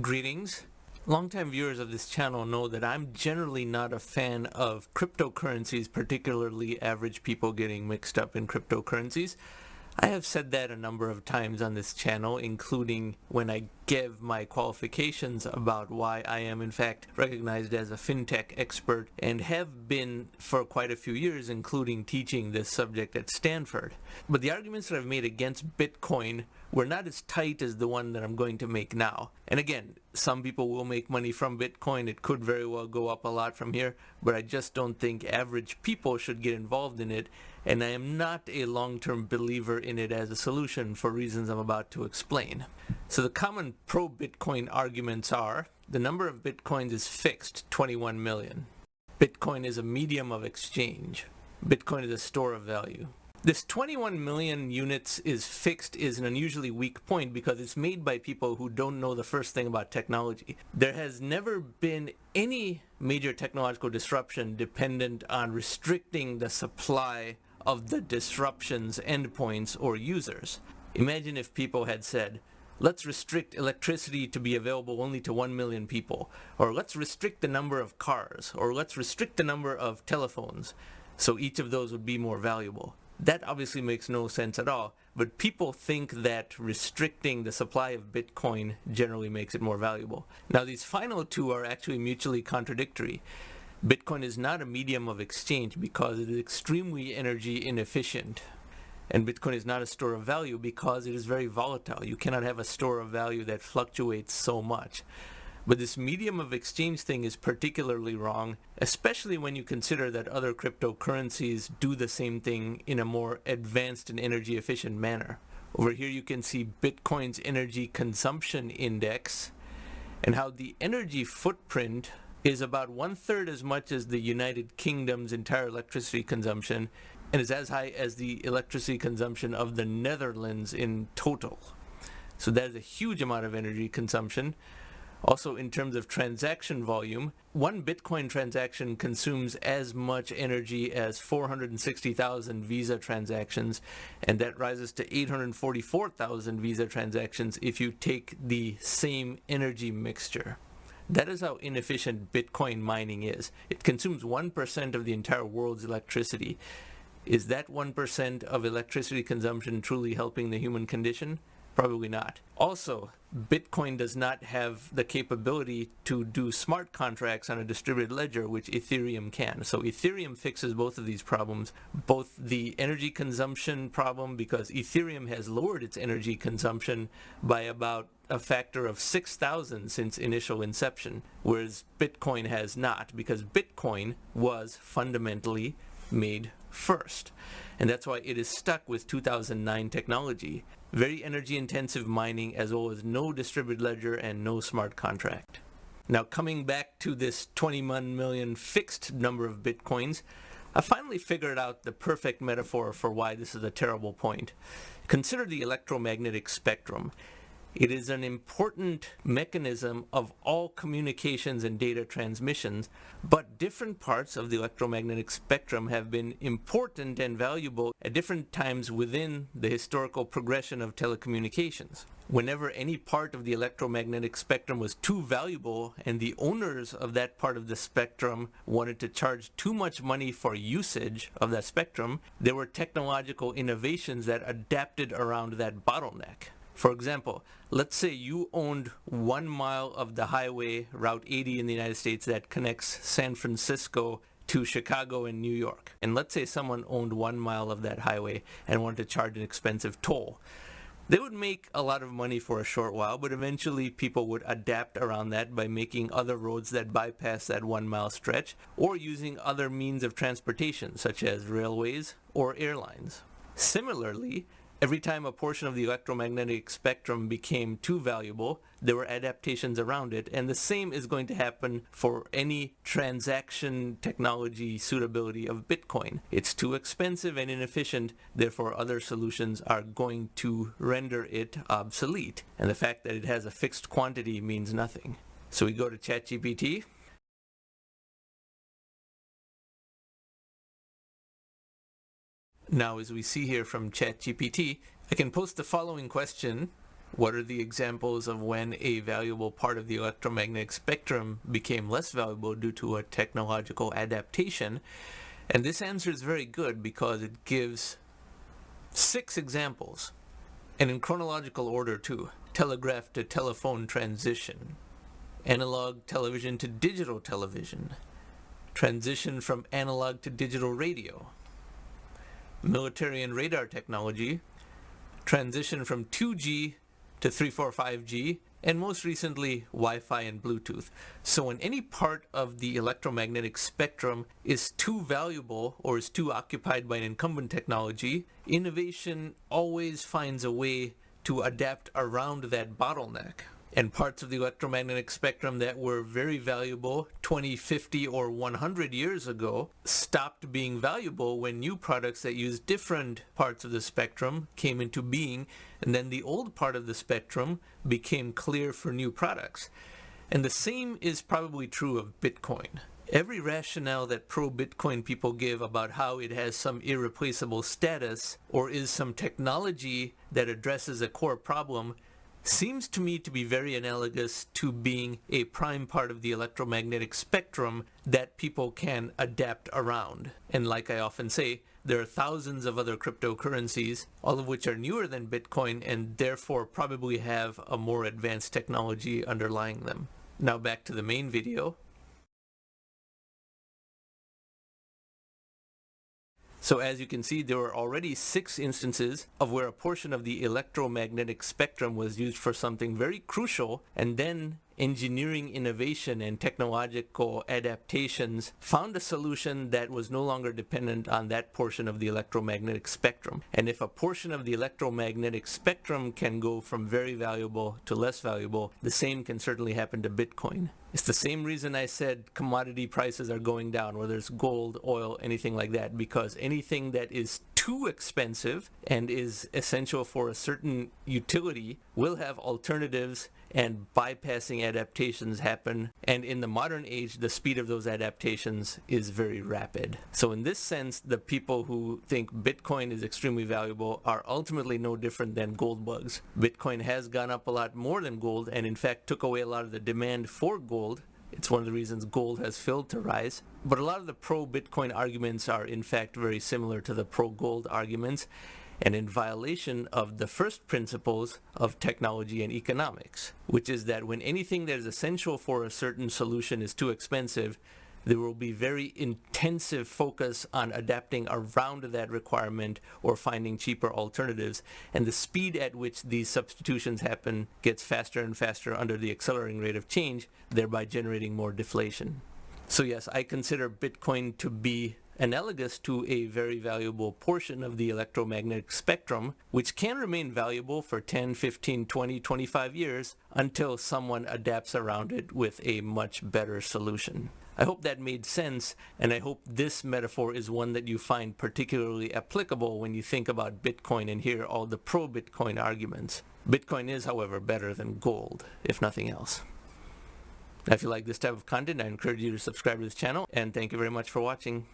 Greetings. Longtime viewers of this channel know that I'm generally not a fan of cryptocurrencies, particularly average people getting mixed up in cryptocurrencies. I have said that a number of times on this channel, including when I give my qualifications about why I am in fact recognized as a fintech expert and have been for quite a few years, including teaching this subject at Stanford. But the arguments that I've made against Bitcoin were not as tight as the one that I'm going to make now. And again, some people will make money from Bitcoin. It could very well go up a lot from here, but I just don't think average people should get involved in it. And I am not a long-term believer in it as a solution for reasons I'm about to explain. So the common pro-Bitcoin arguments are, the number of Bitcoins is fixed, 21 million. Bitcoin is a medium of exchange. Bitcoin is a store of value. This 21 million units is fixed is an unusually weak point because it's made by people who don't know the first thing about technology. There has never been any major technological disruption dependent on restricting the supply of the disruption's endpoints or users. Imagine if people had said, let's restrict electricity to be available only to 1 million people, or let's restrict the number of cars, or let's restrict the number of telephones, so each of those would be more valuable. That obviously makes no sense at all, but people think that restricting the supply of Bitcoin generally makes it more valuable. Now these final two are actually mutually contradictory. Bitcoin is not a medium of exchange because it is extremely energy inefficient. And Bitcoin is not a store of value because it is very volatile. You cannot have a store of value that fluctuates so much. But this medium of exchange thing is particularly wrong, especially when you consider that other cryptocurrencies do the same thing in a more advanced and energy efficient manner. Over here you can see Bitcoin's energy consumption index and how the energy footprint is about 1/3 as much as the United Kingdom's entire electricity consumption and is as high as the electricity consumption of the Netherlands in total. So that is a huge amount of energy consumption. Also, in terms of transaction volume, one Bitcoin transaction consumes as much energy as 460,000 Visa transactions, and that rises to 844,000 Visa transactions if you take the same energy mixture. That is how inefficient Bitcoin mining is. It consumes 1% of the entire world's electricity. Is that 1% of electricity consumption truly helping the human condition? Probably not. Also, Bitcoin does not have the capability to do smart contracts on a distributed ledger, which Ethereum can. So Ethereum fixes both of these problems, both the energy consumption problem, because Ethereum has lowered its energy consumption by about a factor of 6,000 since initial inception, whereas Bitcoin has not, because Bitcoin was fundamentally made first. And that's why it is stuck with 2009 technology. Very energy intensive mining, as well as no distributed ledger and no smart contract. Now coming back to this 21 million fixed number of Bitcoins, I finally figured out the perfect metaphor for why this is a terrible point. Consider the electromagnetic spectrum. It is an important mechanism of all communications and data transmissions, but different parts of the electromagnetic spectrum have been important and valuable at different times within the historical progression of telecommunications. Whenever any part of the electromagnetic spectrum was too valuable and the owners of that part of the spectrum wanted to charge too much money for usage of that spectrum, there were technological innovations that adapted around that bottleneck. For example, let's say you owned 1 mile of the highway, Route 80 in the United States, that connects San Francisco to Chicago and New York. And let's say someone owned 1 mile of that highway and wanted to charge an expensive toll. They would make a lot of money for a short while, but eventually people would adapt around that by making other roads that bypass that 1 mile stretch, or using other means of transportation, such as railways or airlines. Similarly, every time a portion of the electromagnetic spectrum became too valuable, there were adaptations around it, and the same is going to happen for any transaction technology suitability of Bitcoin. It's too expensive and inefficient, therefore other solutions are going to render it obsolete. And the fact that it has a fixed quantity means nothing. So we go to ChatGPT. Now, as we see here from ChatGPT, I can post the following question What are the examples of when a valuable part of the electromagnetic spectrum became less valuable due to a technological adaptation? And this answer is very good because it gives 6 examples, and in chronological order too. Telegraph to telephone transition, analog television to digital television, transition from analog to digital radio, military and radar technology, transition from 2G to 345G, and most recently Wi-Fi and Bluetooth. So when any part of the electromagnetic spectrum is too valuable or is too occupied by an incumbent technology, innovation always finds a way to adapt around that bottleneck. And parts of the electromagnetic spectrum that were very valuable 20, 50, or 100 years ago stopped being valuable when new products that use different parts of the spectrum came into being, and then the old part of the spectrum became clear for new products. And the same is probably true of Bitcoin. Every rationale that pro-Bitcoin people give about how it has some irreplaceable status or is some technology that addresses a core problem seems to me to be very analogous to being a prime part of the electromagnetic spectrum that people can adapt around. And like I often say, there are thousands of other cryptocurrencies, all of which are newer than Bitcoin and therefore probably have a more advanced technology underlying them. Now back to the main video. So as you can see, there were already 6 instances of where a portion of the electromagnetic spectrum was used for something very crucial, and then engineering innovation and technological adaptations found a solution that was no longer dependent on that portion of the electromagnetic spectrum. And if a portion of the electromagnetic spectrum can go from very valuable to less valuable, the same can certainly happen to Bitcoin. It's the same reason I said commodity prices are going down, whether it's gold, oil, anything like that, because anything that is too expensive and is essential for a certain utility will have alternatives, and bypassing adaptations happen. And in the modern age, the speed of those adaptations is very rapid. So in this sense, the people who think Bitcoin is extremely valuable are ultimately no different than gold bugs. Bitcoin has gone up a lot more than gold, and in fact took away a lot of the demand for gold. It's one of the reasons gold has failed to rise. But a lot of the pro-Bitcoin arguments are in fact very similar to the pro-gold arguments, and in violation of the first principles of technology and economics, which is that when anything that is essential for a certain solution is too expensive, there will be very intensive focus on adapting around that requirement or finding cheaper alternatives, and the speed at which these substitutions happen gets faster and faster under the accelerating rate of change, thereby generating more deflation. So yes, I consider Bitcoin to be analogous to a very valuable portion of the electromagnetic spectrum, which can remain valuable for 10, 15, 20, 25 years until someone adapts around it with a much better solution. I hope that made sense, and I hope this metaphor is one that you find particularly applicable when you think about Bitcoin and hear all the pro-Bitcoin arguments. Bitcoin is, however, better than gold, if nothing else. Now, if you like this type of content, I encourage you to subscribe to this channel, and thank you very much for watching.